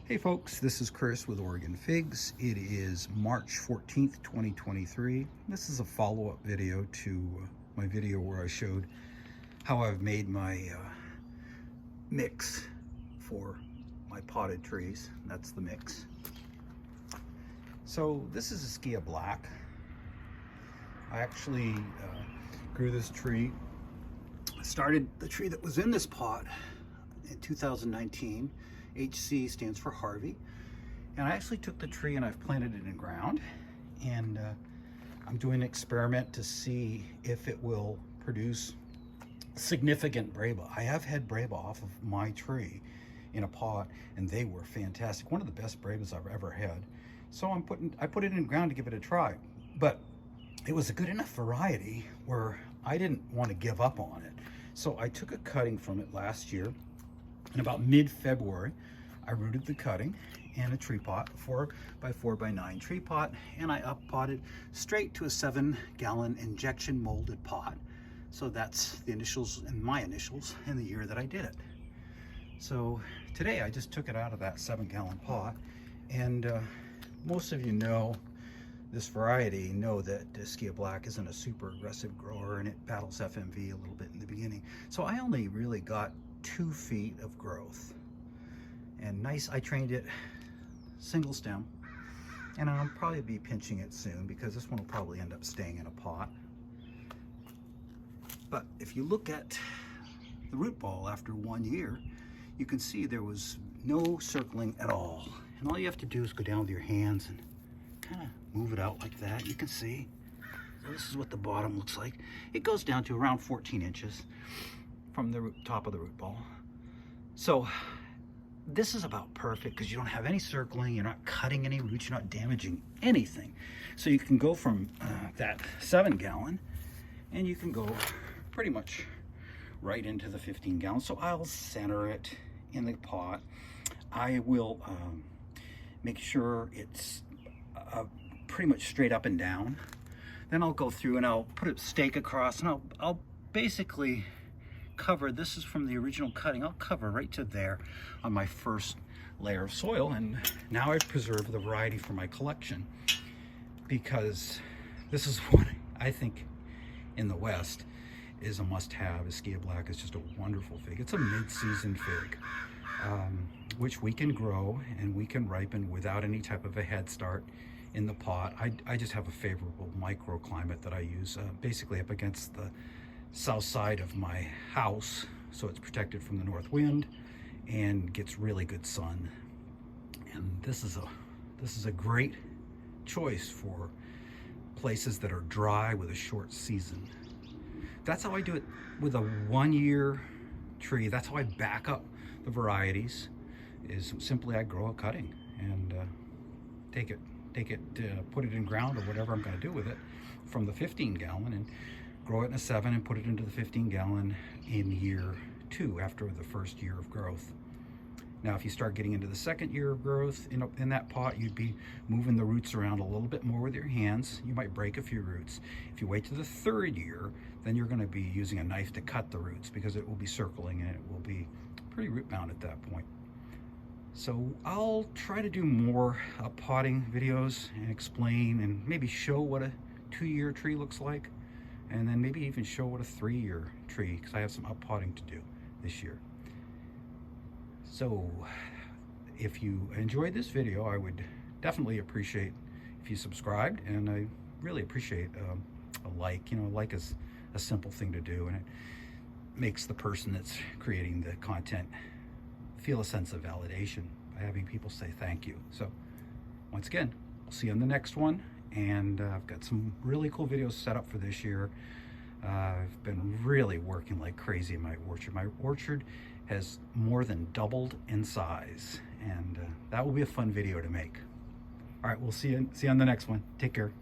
Hey folks, this is Chris with Oregon Figs. It is March 14th, 2023. This is a follow-up video to my video where I showed how I've made my mix for my potted trees. That's the mix. So this is Ischia Black. I actually grew this tree. Started the tree that was in this pot in 2019. HC stands for Harvey, and I actually took the tree and I've planted it in ground, and I'm doing an experiment to see if it will produce significant Breba. I have had Breba off of my tree in a pot, and they were fantastic. One of the best Brebas I've ever had. So I put it in ground to give it a try, but it was a good enough variety where I didn't want to give up on it. So I took a cutting from it last year. In about mid-February, I rooted the cutting in a tree pot, 4x4x9 tree pot, and I up-potted straight to a 7-gallon injection molded pot. So that's the initials and my initials and the year that I did it. So today I just took it out of that 7-gallon pot, and most of you know this variety know that Ischia Black isn't a super aggressive grower, and it battles FMV a little bit in the beginning. So I only really got 2 feet of growth, and nice. I trained it single stem, and I'll probably be pinching it soon because this one will probably end up staying in a pot. But if you look at the root ball after 1 year, you can see there was no circling at all, and all you have to do is go down with your hands and kind of move it out like that. You can see, so this is what the bottom looks like. It goes down to around 14 inches from the top of the root ball. So this is about perfect because you don't have any circling, you're not cutting any roots, you're not damaging anything. So you can go from that 7-gallon, and you can go pretty much right into the 15-gallon. So I'll center it in the pot. I will make sure it's pretty much straight up and down. Then I'll go through and I'll put a stake across, and I'll basically cover, this is from the original cutting, I'll cover right to there on my first layer of soil. And now I've preserved the variety for my collection, because this is what I think in the West is a must-have. Ischia Black is just a wonderful fig. It's a mid-season fig, which we can grow and we can ripen without any type of a head start in the pot. I just have a favorable microclimate that I use, basically up against the south side of my house, so it's protected from the north wind and gets really good sun. And this is a great choice for places that are dry with a short season. That's how I do it with a 1-year tree. That's how I back up the varieties, is simply I grow a cutting and take it, put it in ground or whatever I'm going to do with it from the 15-gallon, and grow it in a 7 and put it into the 15-gallon in year 2 after the first year of growth. Now, if you start getting into the second year of growth in that pot, you'd be moving the roots around a little bit more with your hands. You might break a few roots. If you wait to the 3rd year, then you're going to be using a knife to cut the roots, because it will be circling and it will be pretty root bound at that point. So I'll try to do more potting videos and explain and maybe show what a 2-year tree looks like, and then maybe even show what a 3-year tree, because I have some up-potting to do this year. So if you enjoyed this video, I would definitely appreciate if you subscribed, and I really appreciate a like. You know, a like is a simple thing to do, and it makes the person that's creating the content feel a sense of validation by having people say thank you. So once again, I'll see you on the next one. And I've got some really cool videos set up for this year. I've been really working like crazy in my orchard. My orchard has more than doubled in size, and that will be a fun video to make. All right, we'll see you on the next one. Take care.